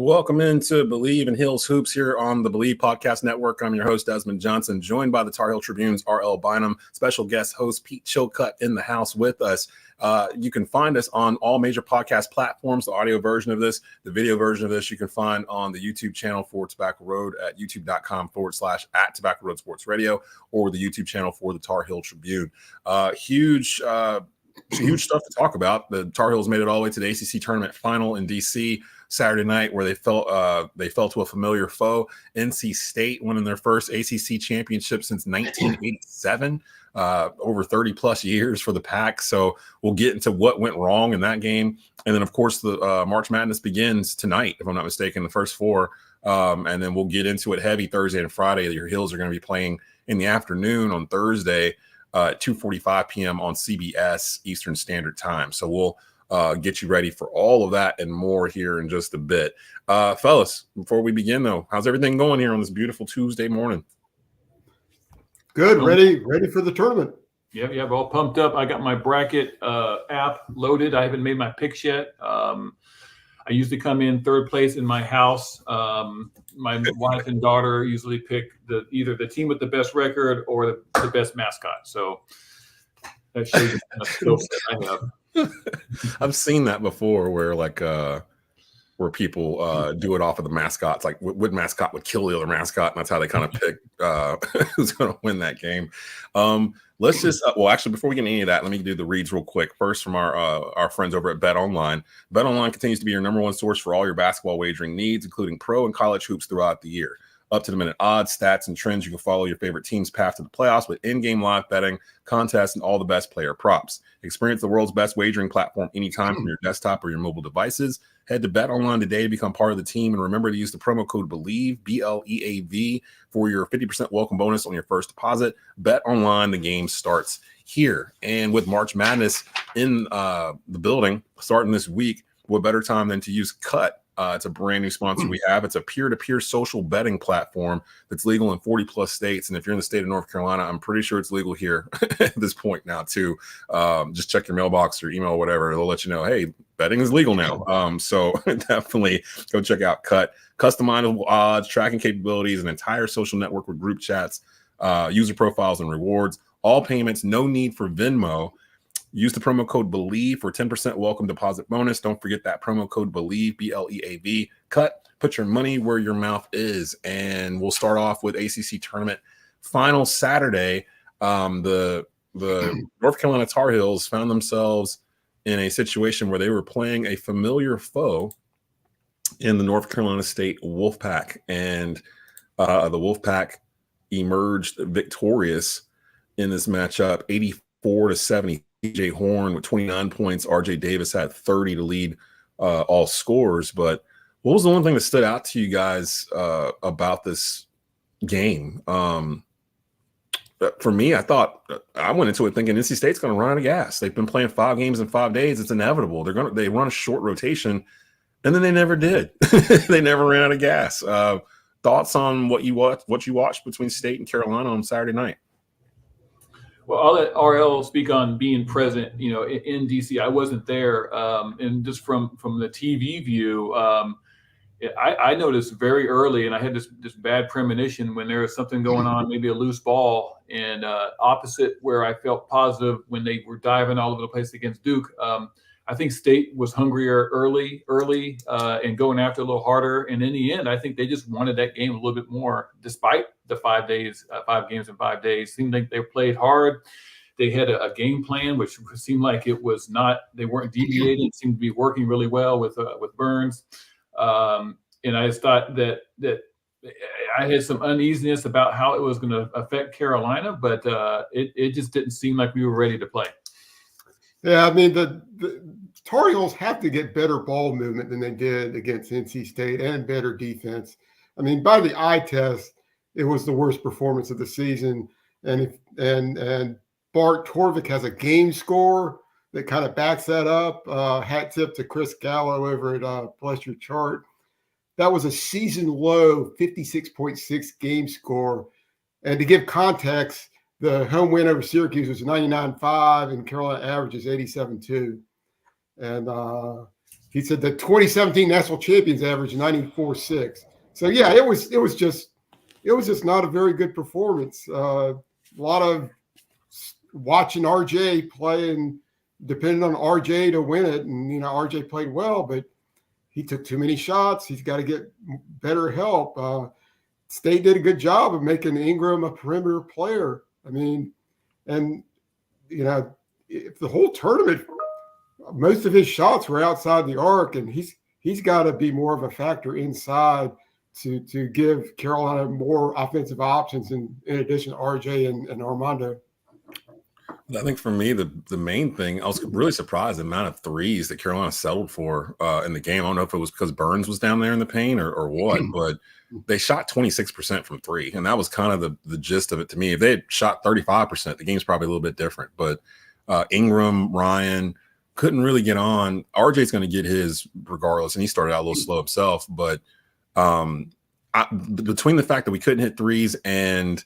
Welcome into Bleav in Hills Hoops here on the Bleav Podcast Network. I'm your host, Desmond Johnson, joined by the Tar Heel Tribune's R.L. Bynum, special guest host Pete Chilcutt in the house with us. You can find us on all major podcast platforms, the audio version of this. The video version of this you can find on the YouTube channel for Tobacco Road at youtube.com/at Tobacco Road Sports Radio, or the YouTube channel for the Tar Heel Tribune. Huge stuff to talk about. The Tar Heels made it all the way to the ACC Tournament Final in D.C. Saturday night, where they fell to a familiar foe. NC State winning their first ACC championship since 1987, over 30 plus years for the Pack. So we'll get into what went wrong in that game, and then of course the March Madness begins tonight, if I'm not mistaken, the first four, and then we'll get into it heavy Thursday and Friday. Your Heels are going to be playing in the afternoon on Thursday, 2:45 p.m. on CBS Eastern Standard Time. So we'll get you ready for all of that and more here in just a bit. Fellas, before we begin though, how's everything going here on this beautiful Tuesday morning? Good. Ready for the tournament. Yeah, we're all pumped up. I got my bracket app loaded. I haven't made my picks yet. I usually come in third place in my house. My wife and daughter usually pick either the team with the best record or the best mascot. So that shows you the skill set I have. I've seen that before, where where people do it off of the mascots, like what mascot would kill the other mascot, and that's how they kind of pick who's going to win that game. Let's just actually, before we get into any of that, let me do the reads real quick. First, from our friends over at Bet Online. Bet Online continues to be your number one source for all your basketball wagering needs, including pro and college hoops throughout the year. Up to the minute odds, stats, and trends. You can follow your favorite team's path to the playoffs with in-game live betting, contests, and all the best player props. Experience the world's best wagering platform anytime from your desktop or your mobile devices. Head to Bet Online today to become part of the team, and remember to use the promo code Bleav, BLEAV, for your 50% welcome bonus on your first deposit. Bet Online, the game starts here. And with March Madness in the building starting this week, what better time than to use Cut? It's a brand new sponsor we have. It's a peer-to-peer social betting platform that's legal in 40 plus states. And if you're in the state of North Carolina, I'm pretty sure it's legal here at this point now too. Just check your mailbox or email or whatever. They'll let you know, hey, betting is legal now. So definitely go check out Cut. Customizable odds, tracking capabilities, an entire social network with group chats, user profiles, and rewards. All payments, no need for Venmo. Use the promo code Bleav for 10% welcome deposit bonus. Don't forget that promo code Bleav, BLEAV. Cut, put your money where your mouth is. And we'll start off with ACC Tournament Final Saturday. The North Carolina Tar Heels found themselves in a situation where they were playing a familiar foe in the North Carolina State Wolfpack. And the Wolfpack emerged victorious in this matchup, 84-70. TJ Horn with 29 points. RJ Davis had 30 to lead all scores. But what was the one thing that stood out to you guys about this game? For me, I went into it thinking NC State's going to run out of gas. They've been playing 5 games in 5 days. It's inevitable. They run a short rotation, and then they never did. They never ran out of gas. Thoughts on what you watched between State and Carolina on Saturday night? Well, I'll let RL speak on being present, in DC. I wasn't there. And just from the TV view, I noticed very early, and I had this bad premonition when there was something going on, maybe a loose ball, and opposite where I felt positive when they were diving all over the place against Duke. I think State was hungrier early, and going after a little harder. And in the end, I think they just wanted that game a little bit more, despite the 5 games in 5 days. Seemed like they played hard. They had a game plan, which seemed like it was not. They weren't deviating. It seemed to be working really well with Burns. And I just thought that I had some uneasiness about how it was going to affect Carolina, but it just didn't seem like we were ready to play. Yeah, I mean, the Tar Heels have to get better ball movement than they did against NC State, and better defense. I mean, by the eye test, it was the worst performance of the season. And Bart Torvik has a game score that kind of backs that up. Hat tip to Chris Gallo over at Bless Your Chart. That was a season low 56.6 game score. And to give context, the home win over Syracuse was 99.5, and Carolina average is 87.2. And he said the 2017 national champions averaged 94.6. So yeah, it was just not a very good performance. A lot of watching RJ play and depending on RJ to win it. And, RJ played well, but he took too many shots. He's got to get better help. State did a good job of making Ingram a perimeter player. I mean, and, if the whole tournament, most of his shots were outside the arc, and he's got to be more of a factor inside to give Carolina more offensive options in addition to RJ and Armando. I think for me, the main thing, I was really surprised the amount of threes that Carolina settled for in the game. I don't know if it was because Burns was down there in the paint or what, but they shot 26% from three. And that was kind of the gist of it to me. If they had shot 35%, the game's probably a little bit different. But Ingram, Ryan couldn't really get on. RJ's going to get his regardless, and he started out a little slow himself. But between the fact that we couldn't hit threes and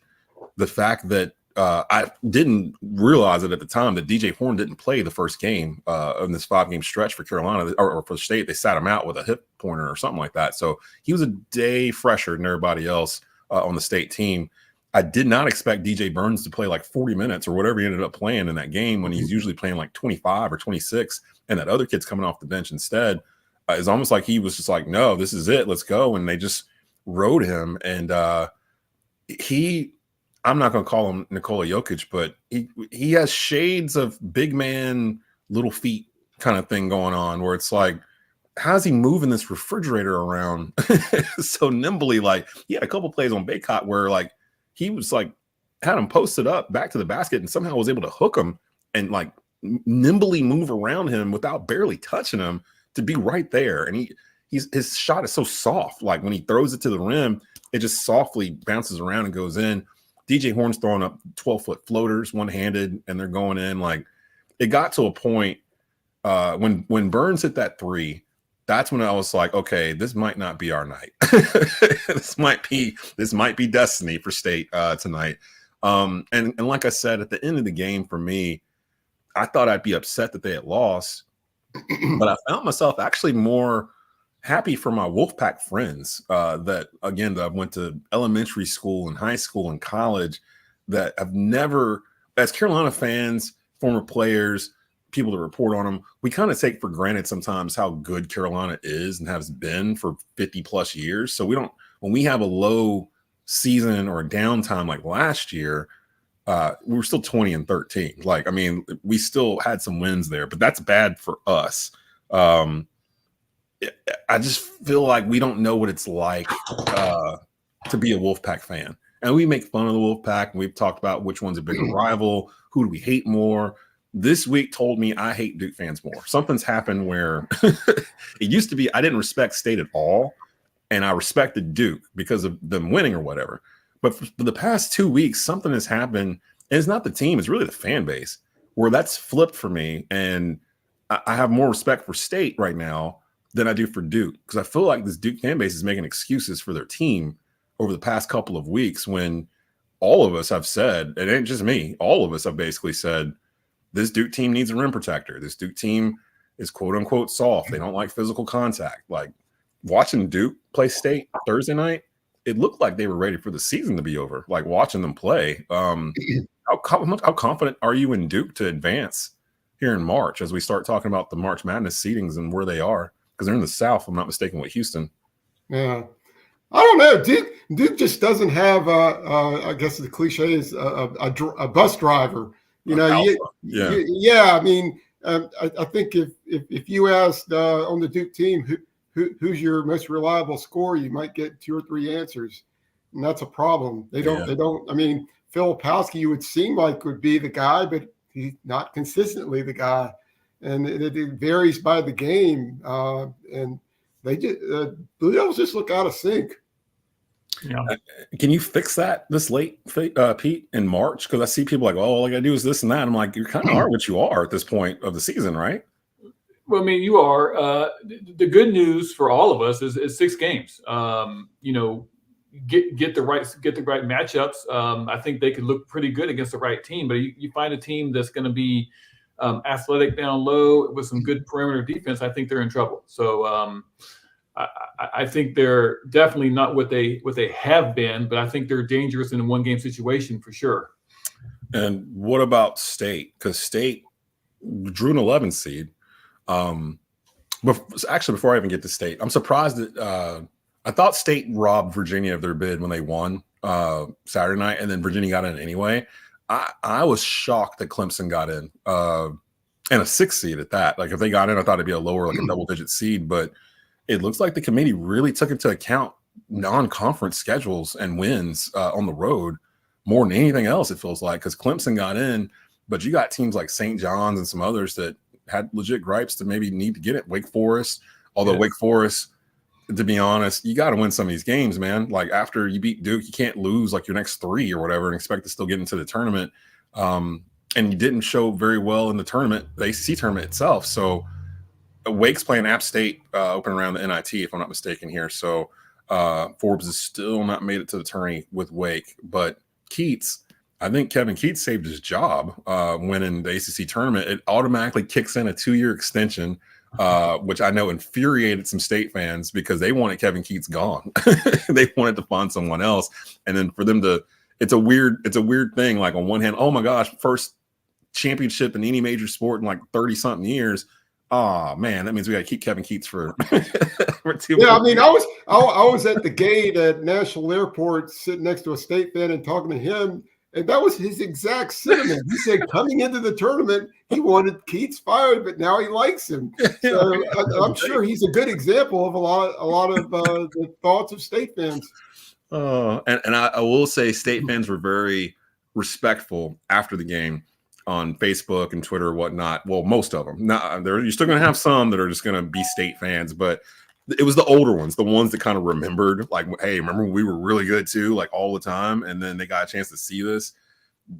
the fact that I didn't realize it at the time that DJ Horne didn't play the first game in this 5-game stretch for Carolina or for the state. They sat him out with a hip pointer or something like that. So he was a day fresher than everybody else on the state team. I did not expect DJ Burns to play like 40 minutes or whatever he ended up playing in that game when he's usually playing like 25 or 26. And that other kid's coming off the bench instead. It's almost like he was just like, no, this is it. Let's go. And they just rode him. And I'm not going to call him Nikola Jokic, but he has shades of big man, little feet kind of thing going on where it's like, how's he moving this refrigerator around so nimbly? Like he had a couple plays on Baycott where like he was like had him posted up back to the basket and somehow was able to hook him and like nimbly move around him without barely touching him to be right there. And his shot is so soft. Like when he throws it to the rim, it just softly bounces around and goes in. DJ Horne's throwing up 12-foot floaters one-handed, and they're going in. Like it got to a point when Burns hit that three, that's when I was like, okay, this might not be our night. this might be destiny for state tonight. And like I said, at the end of the game for me, I thought I'd be upset that they had lost, but I found myself actually more happy for my Wolfpack friends that I went to elementary school and high school and college that have never, as Carolina fans, former players, people to report on them, we kind of take for granted sometimes how good Carolina is and has been for 50 plus years. So when we have a low season or a downtime like last year, we were still 20-13. Like, I mean, we still had some wins there, but that's bad for us. I just feel like we don't know what it's like to be a Wolfpack fan. And we make fun of the Wolfpack, and we've talked about which one's a bigger rival, who do we hate more. This week told me I hate Duke fans more. Something's happened where it used to be I didn't respect State at all, and I respected Duke because of them winning or whatever. But for the past 2 weeks, something has happened, and it's not the team, it's really the fan base, where that's flipped for me, and I have more respect for State right now than I do for Duke, because I feel like this Duke fan base is making excuses for their team over the past couple of weeks when all of us have said, it ain't just me, all of us have basically said, this Duke team needs a rim protector. This Duke team is quote unquote soft. They don't like physical contact. Like watching Duke play State Thursday night, it looked like they were ready for the season to be over. Like watching them play. How confident are you in Duke to advance here in March as we start talking about the March Madness seedings and where they are? Because they're in the South, if I'm not mistaken, with Houston. Yeah. I don't know. Duke just doesn't have, I guess the cliche is a bus driver. You know, I mean, I think if you asked on the Duke team who's your most reliable scorer, you might get 2 or 3 answers, and that's a problem. They don't. I mean, Filipowski, you would seem like would be the guy, but he's not consistently the guy, and it varies by the game. And they just Blue Devils just look out of sync. Yeah. Can you fix that this late, Pete, in March? Because I see people like, oh, all I got to do is this and that. I'm like, you kind of are what you are at this point of the season, right? Well, I mean, you are. The good news for all of us is 6 games. You know, get the right matchups. I think they could look pretty good against the right team. But you find a team that's going to be athletic down low with some good perimeter defense, I think they're in trouble. So I think they're definitely not what they have been, but I think they're dangerous in a one-game situation for sure. And what about State? Because State drew an 11 seed. Actually, before I even get to State, I'm surprised that I thought State robbed Virginia of their bid when they won Saturday night, and then Virginia got in anyway. I was shocked that Clemson got in, and a 6 seed at that. Like if they got in, I thought it'd be a lower, like a double-digit seed. But it looks like the committee really took into account non-conference schedules and wins on the road more than anything else. It feels like, because Clemson got in, but you got teams like St. John's and some others that had legit gripes to maybe need to get it. Wake Forest, although Wake Forest, to be honest, you got to win some of these games, man. Like after you beat Duke, you can't lose like your next 3 or whatever and expect to still get into the tournament. And you didn't show very well in the tournament, the ACC tournament itself. So Wake's playing App State open around the NIT, if I'm not mistaken here. So Forbes has still not made it to the tourney with Wake. But Keats, I think Kevin Keats saved his job winning the ACC tournament. It automatically kicks in a 2-year extension, which I know infuriated some State fans because they wanted Kevin Keats gone. They wanted to find someone else. And then for them to, it's a weird thing. Like on one hand, oh my gosh, first championship in any major sport in like 30 something years. Oh man, that means we got to keep Kevin Keats for, for 2 Yeah, I mean, I was at the gate at National Airport sitting next to a State fan and talking to him, and that was his exact sentiment. He said coming into the tournament, he wanted Keats fired, but now he likes him. So I'm sure he's a good example of a lot of the thoughts of State fans. And I will say State fans were very respectful after the game on Facebook and Twitter and whatnot. Well, most of them. You're still going to have some that are just going to be State fans, but it was the older ones, the ones that kind of remembered, like, hey, remember when we were really good too, like all the time, and then they got a chance to see this.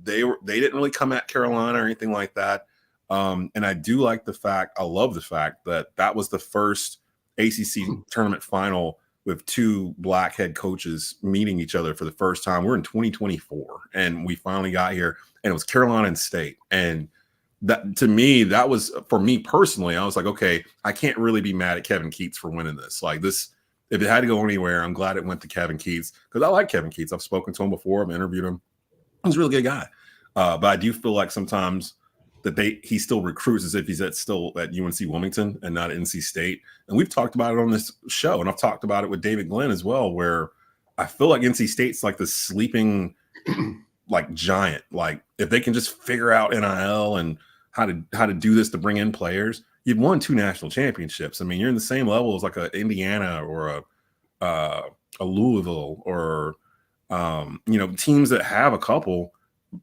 They didn't really come at Carolina or anything like that. And I do like the fact, I love the fact that was the first ACC tournament final with 2 black head coaches meeting each other for the first time. We're in 2024, and we finally got here, and it was Carolina and State. And that, to me, that was, for me personally, I was like, okay, I can't really be mad at Kevin Keats for winning this. Like this, if it had to go anywhere, I'm glad it went to Kevin Keats, because I like Kevin Keats. I've spoken to him before. I've interviewed him. He's a really good guy. But I do feel like sometimes that he still recruits as if he's still at UNC Wilmington and not at NC State. And we've talked about it on this show, and I've talked about it with David Glenn as well, where I feel like NC State's like the sleeping like giant. Like if they can just figure out NIL and how to do this to bring in players, you've won 2 national championships. I mean, you're in the same level as like a Indiana or a Louisville or teams that have a couple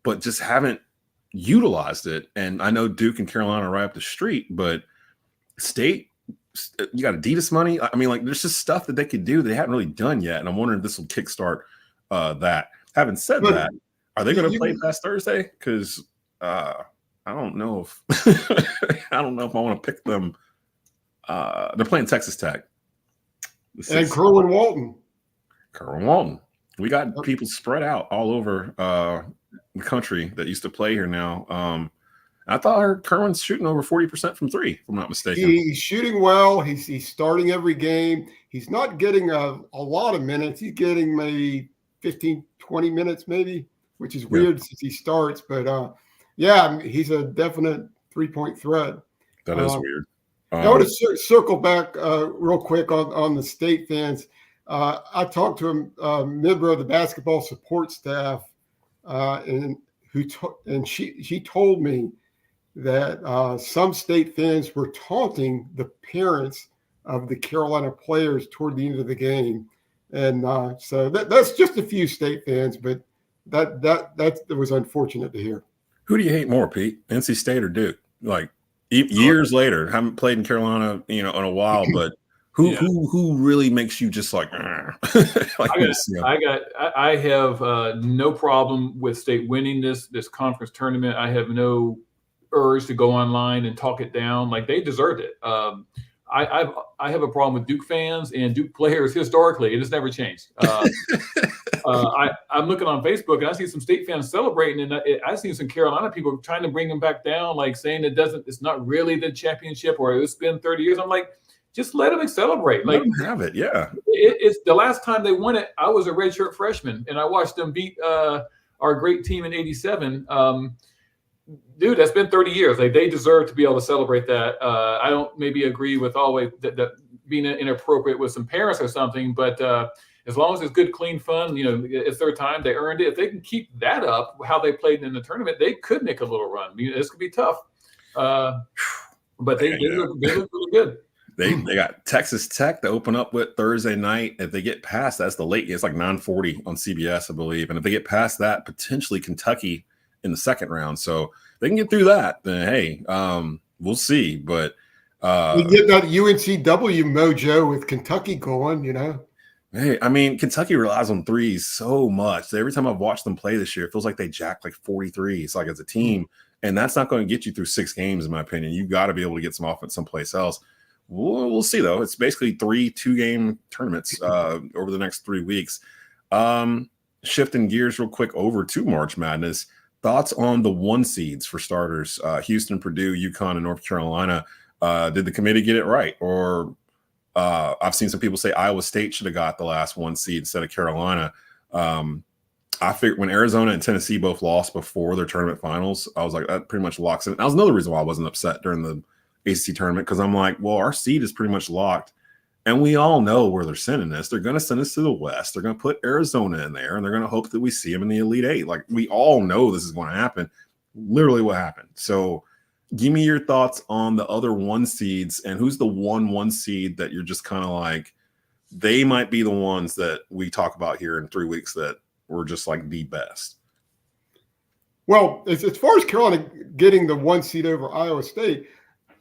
but just haven't utilized it. And I know Duke and Carolina are right up the street, but State, you got Adidas money. I mean, like there's just stuff that they could do that they haven't really done yet. And I'm wondering if this will kickstart that. Having said that, are they going to play past Thursday? Because I don't know if I want to pick them. They're playing Texas Tech. And Kerwin Walton. We got people spread out all over the country that used to play here now. I thought Kerwin's shooting over 40% from 3, if I'm not mistaken. He's shooting well. He's starting every game. He's not getting a lot of minutes. He's getting maybe 15, 20 minutes maybe, which is weird since he starts. But, he's a definite 3-point threat. That is weird. I want to circle back real quick on the State fans. I talked to a member of the basketball support staff, and she told me that some State fans were taunting the parents of the Carolina players toward the end of the game, and so that's just a few State fans, but that was unfortunate to hear. Who do you hate more, Pete? NC State or Duke? Like years later, haven't played in Carolina, in a while, but. Who really makes you just like, like I have no problem with State winning this conference tournament. I have no urge to go online and talk it down. Like they deserved it. I have a problem with Duke fans and Duke players historically. It has never changed. I'm looking on Facebook and I see some State fans celebrating, and I see some Carolina people trying to bring them back down, like saying it's not really the championship, or it's been 30 years. I'm like, just let them celebrate. Like, let them have it. Yeah. It's the last time they won it. I was a redshirt freshman, and I watched them beat our great team in '87. Dude, that's been 30 years. Like, they deserve to be able to celebrate that. I don't maybe agree with always that being inappropriate with some parents or something, but as long as it's good, clean fun, it's their time. They earned it. If they can keep that up, how they played in the tournament, they could make a little run. This could be tough, but they look really good. They got Texas Tech to open up with Thursday night. If they get past, that's the late. It's like 9:40 on CBS, I believe. And if they get past that, potentially Kentucky in the second round. So if they can get through that, then hey, we'll see. But we get that UNCW mojo with Kentucky going, Hey, I mean, Kentucky relies on threes so much. Every time I've watched them play this year, it feels like they jack like 43s, like as a team. And that's not going to get you through 6 games, in my opinion. You've got to be able to get some offense someplace else. We'll see, though. It's basically 3 2-game tournaments over the next 3 weeks. Shifting gears real quick over to March Madness. Thoughts on the 1 seeds for starters? Houston, Purdue, UConn, and North Carolina. Did the committee get it right? Or I've seen some people say Iowa State should have got the last 1 seed instead of Carolina. I figured when Arizona and Tennessee both lost before their tournament finals, I was like, that pretty much locks it. That was another reason why I wasn't upset during the ACC tournament, because I'm like, well, our seed is pretty much locked, and we all know where they're sending us. They're going to send us to the West. They're going to put Arizona in there, and they're going to hope that we see them in the Elite Eight. Like, we all know this is going to happen. Literally what happened. So give me your thoughts on the other 1 seeds, and who's the 1 seed that you're just kind of like, they might be the ones that we talk about here in 3 weeks that were just like the best. Well, as far as Carolina getting the 1 seed over Iowa State,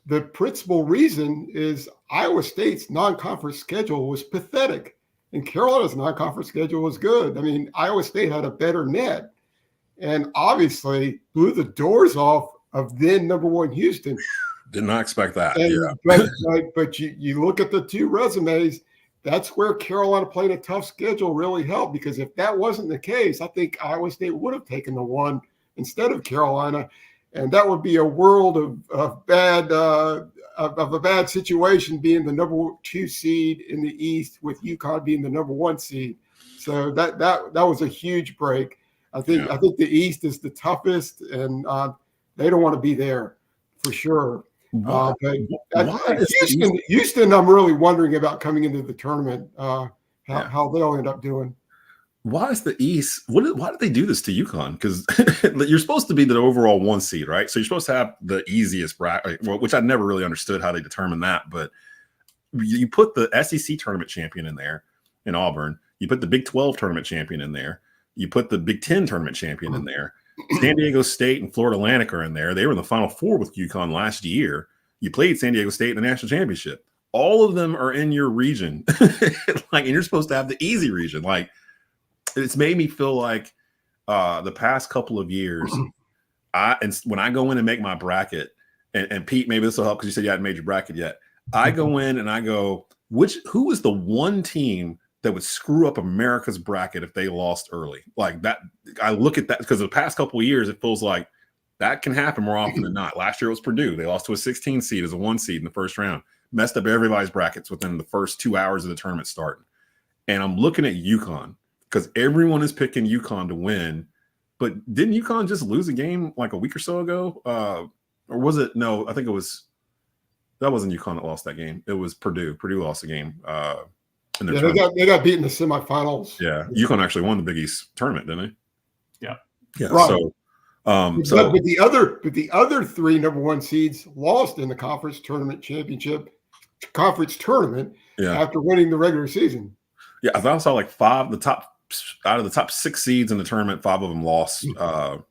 the principal reason is Iowa State's non-conference schedule was pathetic, and Carolina's non-conference schedule was good. I mean, Iowa State had a better net, and obviously blew the doors off of then number 1 Houston. Did not expect that. And, but you look at the 2 resumes. That's where Carolina playing a tough schedule really helped, because if that wasn't the case, I think Iowa State would have taken the 1 instead of Carolina. And that would be a world of a bad situation, being the number 2 seed in the East with UConn being the number 1 seed. So that was a huge break. I think the East is the toughest, and they don't want to be there for sure. Houston, I'm really wondering about coming into the tournament, how they'll end up doing. Why is the East? Why did they do this to UConn? Because you're supposed to be the overall 1 seed, right? So you're supposed to have the easiest bracket, which I never really understood how they determine that. But you put the SEC tournament champion in there in Auburn. You put the Big 12 tournament champion in there. You put the Big 10 tournament champion in there. San Diego State and Florida Atlantic are in there. They were in the Final Four with UConn last year. You played San Diego State in the national championship. All of them are in your region, and you're supposed to have the easy region. Like, it's made me feel like the past couple of years, when I go in and make my bracket, and Pete, maybe this will help because you said you hadn't made your bracket yet. I go in and I go, who is the 1 team that would screw up America's bracket if they lost early? Like that, I look at that because the past couple of years, it feels like that can happen more often than not. Last year it was Purdue. They lost to a 16 seed as a 1 seed in the first round, messed up everybody's brackets within the first 2 hours of the tournament starting. And I'm looking at UConn, because everyone is picking UConn to win. But didn't UConn just lose a game like a week or so ago? Or was it? No, I think that wasn't UConn that lost that game. It was Purdue. Purdue lost the game. They got beat in the semifinals. Yeah, UConn actually won the Big East tournament, didn't they? Yeah. Right. So, but the other 3 number 1 seeds lost in the conference tournament after winning the regular season. Yeah, I saw like 5 out of the top 6 seeds in the tournament. 5 of them lost and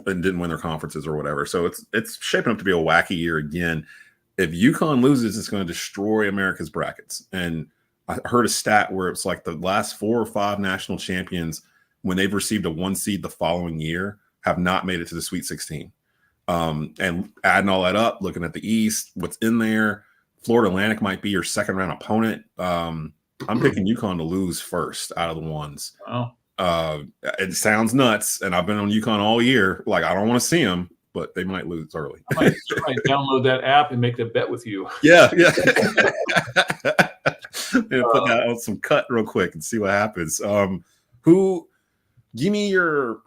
didn't win their conferences or whatever. So it's shaping up to be a wacky year again. If UConn loses, it's going to destroy America's brackets. And I heard a stat where it's like the last 4 or 5 national champions, when they've received a 1 seed the following year, have not made it to the Sweet 16. And adding all that up, looking at the East, what's in there, Florida Atlantic might be your second round opponent. I'm picking UConn to lose first out of the ones. Wow. It sounds nuts, and I've been on UConn all year. Like, I don't want to see them, but they might lose early. I might download that app and make the bet with you. Yeah. Put that on some cut real quick and see what happens. Give me your.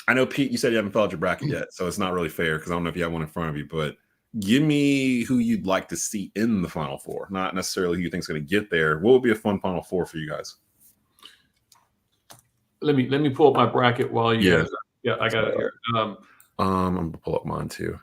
I know, Pete, you said you haven't filled out your bracket yet, so it's not really fair because I don't know if you have one in front of you, but give me who you'd like to see in the Final Four, not necessarily who you think is going to get there. What would be a fun Final Four for you guys? Let me pull up my bracket while you guys. Yeah, I got it here. I'm gonna pull up mine too.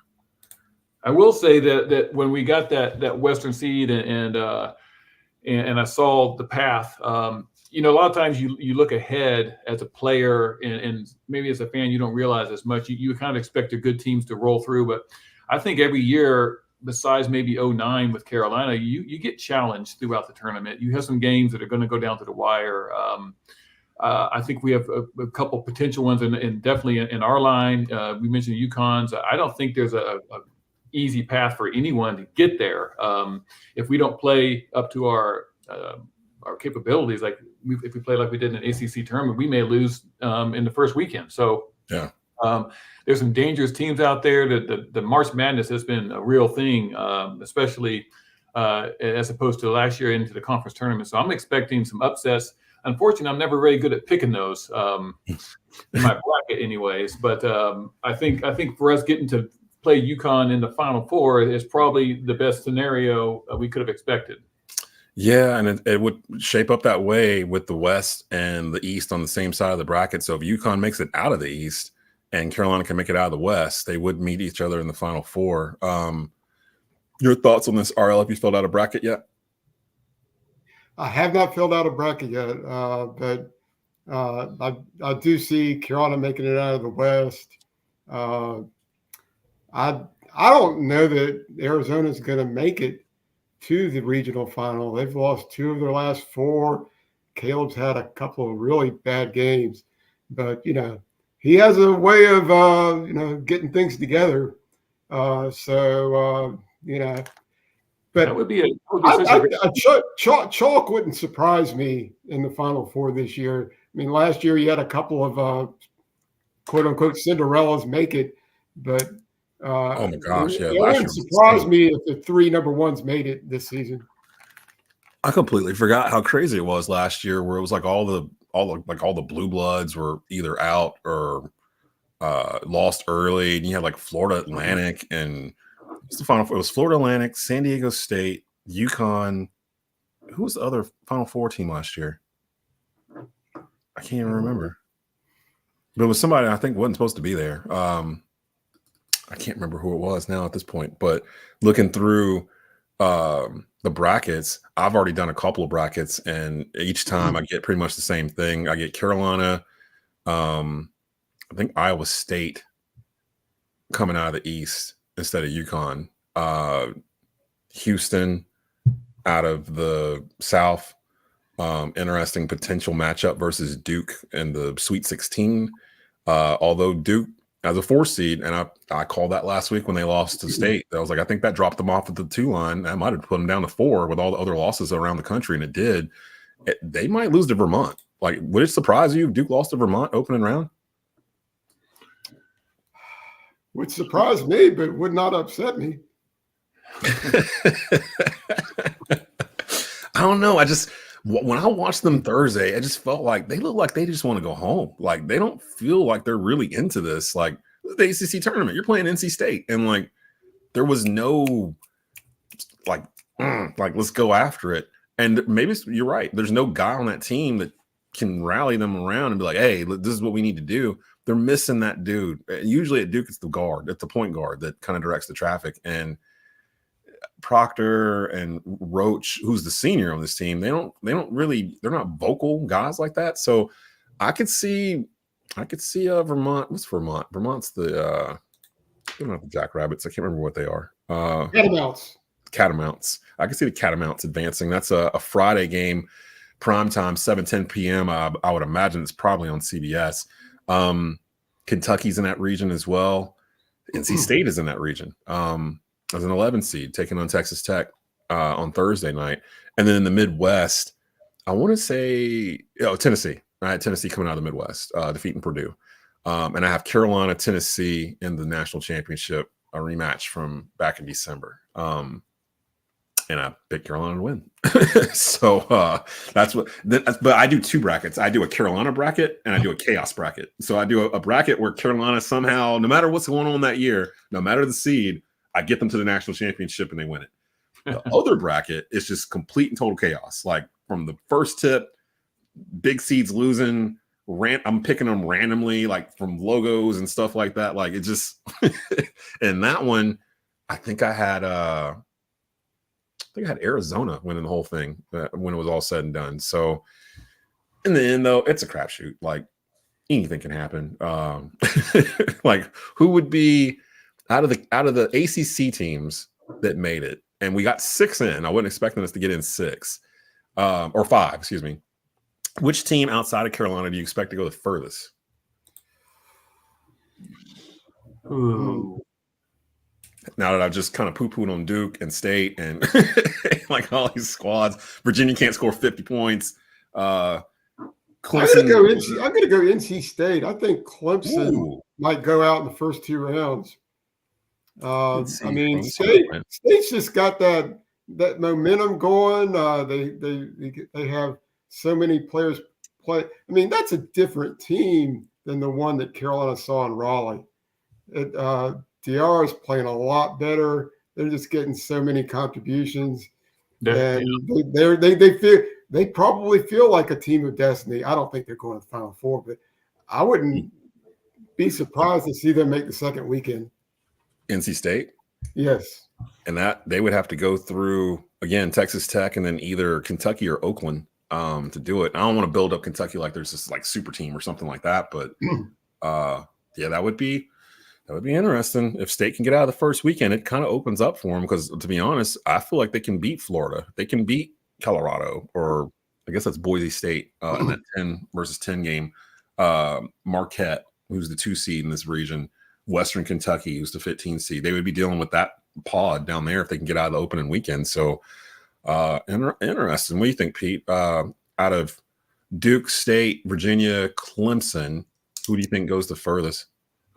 I will say that when we got that Western seed and I saw the path, a lot of times you look ahead as a player and maybe as a fan you don't realize as much. You kind of expect the good teams to roll through, but I think every year, besides maybe 2009 with Carolina, you get challenged throughout the tournament. You have some games that are going to go down to the wire. I think we have a couple potential ones, and definitely in our line. We mentioned UConn's. I don't think there's a easy path for anyone to get there. If we don't play up to our capabilities, if we play like we did in an ACC tournament, we may lose in the first weekend. So yeah. There's some dangerous teams out there. The March Madness has been a real thing, especially as opposed to last year into the conference tournament. So I'm expecting some upsets. Unfortunately, I'm never really good at picking those in my bracket, anyways. But I think for us getting to play UConn in the Final Four is probably the best scenario we could have expected. Yeah, and it would shape up that way with the West and the East on the same side of the bracket. So if UConn makes it out of the East and Carolina can make it out of the West, they would meet each other in the Final Four. Your thoughts on this, RL? Have you filled out a bracket yet? I have not filled out a bracket yet, but I do see Carolina making it out of the West. I don't know that Arizona's going to make it to the regional final. They've lost 2 of their last 4. Caleb's had a couple of really bad games, but he has a way of getting things together. But that would be Chalk wouldn't surprise me in the Final Four this year. I mean, last year you had a couple of quote unquote Cinderellas make it, but oh my gosh, yeah, it wouldn't surprise me if the 3 number 1s made it this season. I completely forgot how crazy it was last year, where it was like all the blue bloods were either out or lost early, and you had like Florida Atlantic and. It's the Final Four. It was Florida Atlantic, San Diego State, UConn. Who was the other Final Four team last year? I can't even remember. But it was somebody I think wasn't supposed to be there. I can't remember who it was now at this point. But looking through the brackets, I've already done a couple of brackets, and each time I get pretty much the same thing. I get Carolina, I think Iowa State coming out of the East instead of UConn, Houston out of the South. Interesting potential matchup versus Duke in the Sweet 16. Although Duke as a 4 seed, and I called that last week when they lost to State. I was like, I think that dropped them off at the 2 line. That might have put them down to 4 with all the other losses around the country, and it did. They might lose to Vermont. Like, would it surprise you if Duke lost to Vermont opening round? Would surprise me, but would not upset me. I don't know. When I watched them Thursday, I just felt like they look like they just want to go home. Like, they don't feel like they're really into this. Like, the ACC tournament, you're playing NC State, and like there was no like let's go after it. And maybe you're right. There's no guy on that team that can rally them around and be like, hey, this is what we need to do. They're missing that dude. Usually at Duke, it's the guard. It's the point guard that kind of directs the traffic. And Proctor and Roach, who's the senior on this team, they're not vocal guys like that. So I could see Vermont. What's Vermont? Vermont's the they're not the Jackrabbits. I can't remember what they are. Catamounts. I can see the Catamounts advancing. That's a Friday game, primetime, 7:10 p.m. I would imagine it's probably on CBS. Kentucky's in that region as well. NC State is in that region. As an 11 seed taking on Texas Tech. on Thursday night. And then in the Midwest, I want to say Tennessee. I had Tennessee coming out of the Midwest, defeating Purdue. And I have Carolina, Tennessee in the national championship, a rematch from back in December. And I picked Carolina to win. So that's what. But I do two brackets. I do a Carolina bracket and I do a chaos bracket. So I do a bracket where Carolina somehow, no matter what's going on that year, no matter the seed, I get them to the national championship and they win it. The other bracket is just complete and total chaos. Like from the first tip, big seeds losing. I'm picking them randomly, like from logos and stuff like that. Like it just. And that one, I think I had Arizona winning the whole thing when it was all said and done. So in the end, though, it's a crapshoot. Like anything can happen. Like who would be out of the ACC teams that made it? And we got 6 in. I wasn't expecting us to get in 6 or 5. Excuse me. Which team outside of Carolina do you expect to go the furthest? Ooh. Now that I've just kind of poo-pooed on Duke and State and like all these squads, Virginia can't score 50 points. Clemson. I'm gonna go NC State. I think Clemson might go out in the first 2 rounds. I mean, State's just got that momentum going. They have so many players play. I mean, that's a different team than the one that Carolina saw in Raleigh. DR is playing a lot better. They're just getting so many contributions, and they probably feel like a team of destiny. I don't think they're going to the Final Four, but I wouldn't be surprised to see them make the second weekend. NC State, yes, and that they would have to go through again Texas Tech and then either Kentucky or Oakland to do it. I don't want to build up Kentucky like there's this like super team or something like that, but yeah, that would be interesting. If State can get out of the first weekend, it kind of opens up for them because, to be honest, I feel like they can beat Florida. They can beat Colorado, or I guess that's Boise State in that 10 versus 10 game. Marquette, who's the 2 seed in this region, Western Kentucky, who's the 15 seed. They would be dealing with that pod down there if they can get out of the opening weekend. So interesting. What do you think, Pete? Out of Duke, State, Virginia, Clemson, who do you think goes the furthest?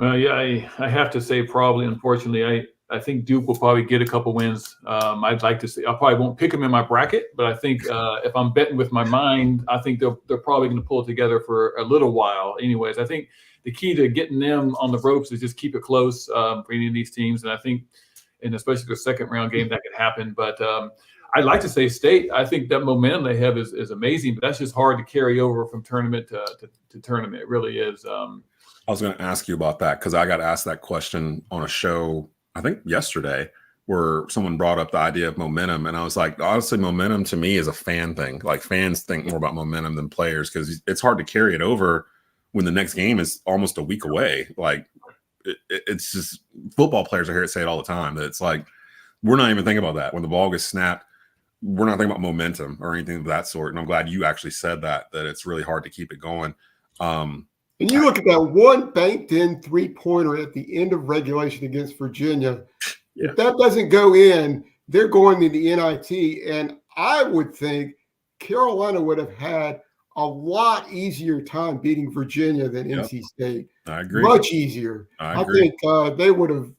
Yeah, I have to say probably, unfortunately, I think Duke will probably get a couple wins. I'd like to say I probably won't pick them in my bracket, but I think if I'm betting with my mind, I think they're probably going to pull it together for a little while. Anyways, I think the key to getting them on the ropes is just keep it close for any of these teams. And I think, and especially the second round game, that could happen. But I'd like to say State. I think that momentum they have is amazing, but that's just hard to carry over from tournament to tournament. It really is. I was going to ask you about that because I got asked that question on a show, I think yesterday, where someone brought up the idea of momentum. And I was like, honestly, momentum to me is a fan thing. Like fans think more about momentum than players because it's hard to carry it over when the next game is almost a week away. Like it's just football players are here to say it all the time. That it's like, we're not even thinking about that. When the ball gets snapped, we're not thinking about momentum or anything of that sort. And I'm glad you actually said that it's really hard to keep it going. And you look at that one banked-in 3-pointer at the end of regulation against Virginia. Yeah. If that doesn't go in, they're going to the NIT. And I would think Carolina would have had a lot easier time beating Virginia than NC State. I agree. Much easier. I think they would have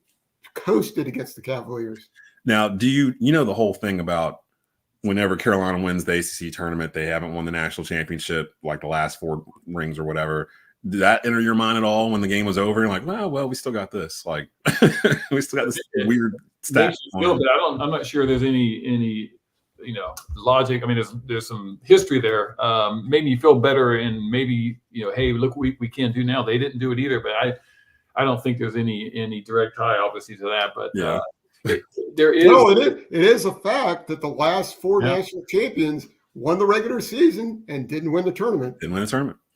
coasted against the Cavaliers. Now, do you know the whole thing about whenever Carolina wins the ACC tournament, they haven't won the national championship, like the last 4 rings or whatever. Did that enter your mind at all when the game was over? You're like, well, we still got this. Like, we still got this weird stat. But I'm not sure there's any logic. I mean, there's some history there. Made me feel better, and maybe hey, look, we can't do now. They didn't do it either, but I don't think there's any direct tie, obviously, to that. But yeah. There is. No, it is a fact that the last 4 national champions won the regular season and didn't win the tournament. Yeah.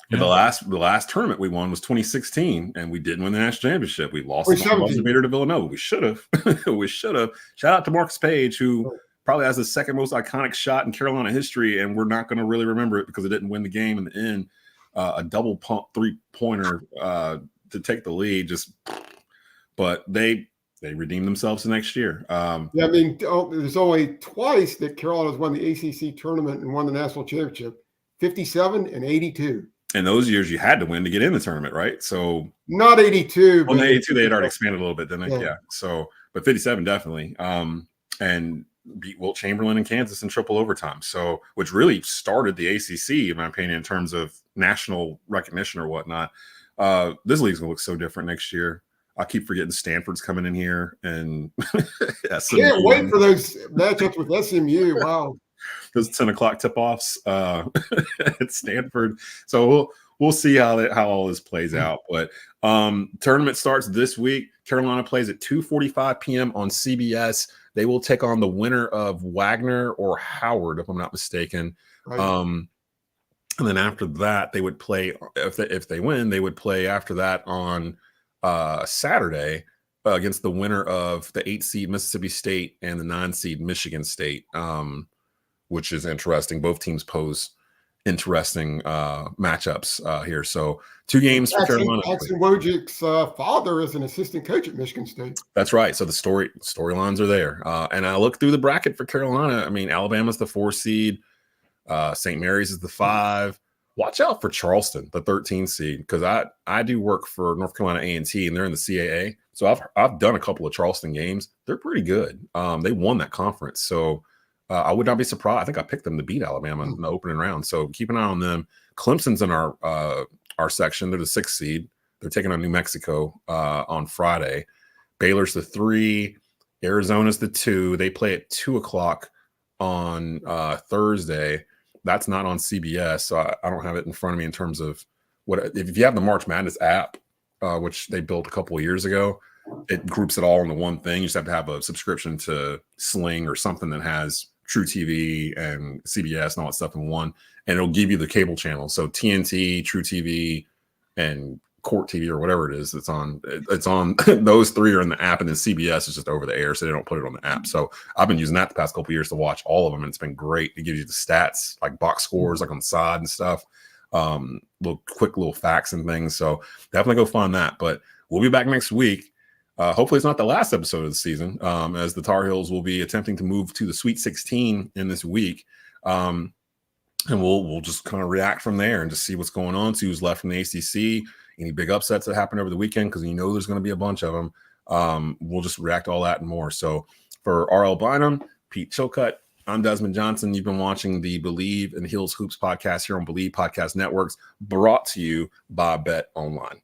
The last tournament we won was 2016, and we didn't win the national championship. We lost the Vader to Villanova. We should have. We should have. Shout out to Marcus Page, who probably has the second most iconic shot in Carolina history, and we're not going to really remember it because it didn't win the game in the end. A double pump 3-pointer to take the lead. But they They redeem themselves the next year. Yeah, I mean, there's only twice that Carolina's won the ACC tournament and won the national championship, 57 and 82. In those years, you had to win to get in the tournament, right? So not 82. Well, but 82, they had already expanded a little bit, didn't they? Yeah. Yeah. So, but 57 definitely. And beat Wilt Chamberlain in Kansas in triple overtime. So, which really started the ACC, in my opinion, in terms of national recognition or whatnot. This league's gonna look so different next year. I keep forgetting Stanford's coming in here, and can't wait for those matchups with SMU. Wow, those 10 o'clock tip-offs at Stanford. So we'll see how all this plays out. But tournament starts this week. Carolina plays at 2:45 p.m. on CBS. They will take on the winner of Wagner or Howard, if I'm not mistaken. Right. And then after that, they would play. If they win, they would play after that on Saturday against the winner of the 8-seed Mississippi State and the 9-seed Michigan State, which is interesting. Both teams pose interesting matchups here. So 2 games for Carolina. Jackson Wojcik's father is an assistant coach at Michigan State. That's right. So the storylines are there. And I look through the bracket for Carolina. I mean, Alabama's the 4-seed. St. Mary's is the 5. Watch out for Charleston, the 13 seed, because I do work for North Carolina A&T, and they're in the CAA. So I've done a couple of Charleston games. They're pretty good. They won that conference. So I would not be surprised. I think I picked them to beat Alabama in the opening round. So keep an eye on them. Clemson's in our section. They're the 6th seed. They're taking on New Mexico on Friday. Baylor's the 3. Arizona's the 2. They play at 2 o'clock on Thursday. That's not on CBS, so I don't have it in front of me in terms of what. If you have the March Madness app, which they built a couple of years ago, it groups it all into one thing. You just have to have a subscription to Sling or something that has True TV and CBS and all that stuff in one, and it'll give you the cable channels. So TNT, True TV, and Court TV or whatever it is that's on. It's on those 3 are in the app, and then CBS is just over the air, so they don't put it on the app. So I've been using that the past couple of years to watch all of them, and it's been great. It gives you the stats, like box scores, like on the side and stuff, little facts and things. So definitely go find that. But we'll be back next week. Hopefully it's not the last episode of the season, as the Tar Heels will be attempting to move to the Sweet 16 in this week. And we'll just kind of react from there and just see what's going on, see who's left from the ACC, any big upsets that happened over the weekend, because there's going to be a bunch of them. We'll just react to all that and more. So for RL Bynum, Pete Chilcutt, I'm Desmond Johnson. You've been watching the Bleav and Heels Hoops podcast here on Bleav Podcast Networks, brought to you by Bet Online.